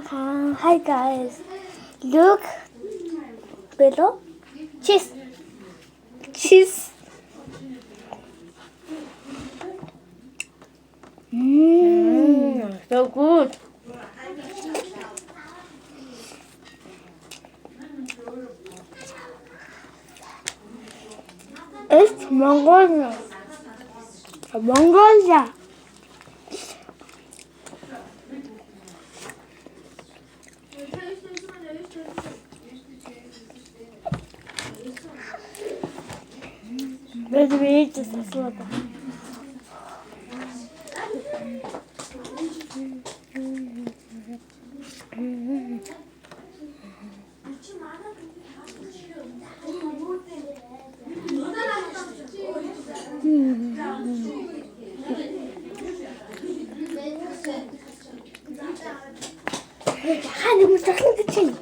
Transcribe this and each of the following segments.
Hi guys, look below. Cheese. So good. It's Mongolia. Maybe we eat this as well. Хань юм захлан гэж чинь.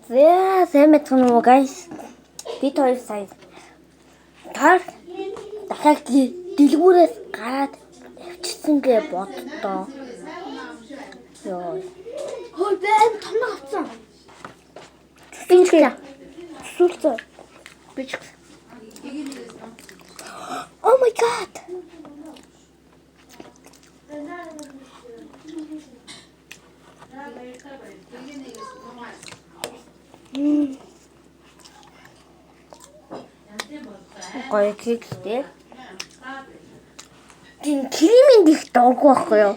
Sehr, sehr mit so einem Geist. Wie toll ist das? Таар дахиад дэлгүүрээс гараад явчихсан гэ боддоо. Йоо. Хөөе байн том авсан. Бинчээ. Сүлцөө. Бич. Oh my god. Гоё кекстэй. Тин кремийн их доогүй байхгүй юу?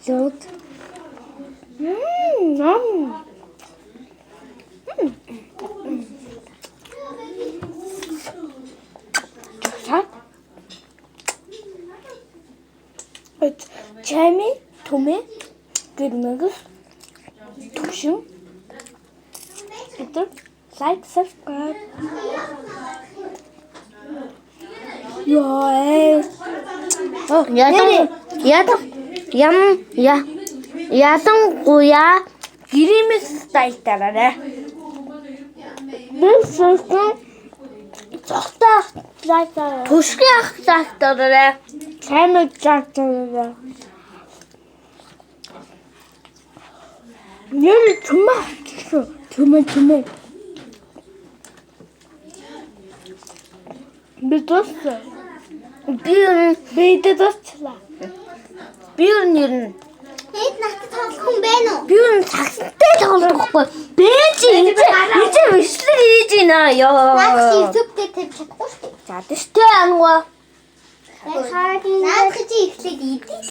Лот. Чами, туме, гэрмэгс, тушин. Это like, subscribe. Ядангуяа гэрэмэс стайлтаараа. This is цогтой түшгийн ах цаагтаараа. Чамд цаагтаараа. Нэр чумаа. Битоста. Битоста. Бир нэрнэ. Эд надад тоглох хүн байна уу? Би энэ цагтай тоглохгүй. Бэж энэ вишлэр хийж байна ёо. Наад YouTube дээр тавьж чадахгүй шүү дээ. За тэстэй ангуа. Наад чи ихлээд идэв.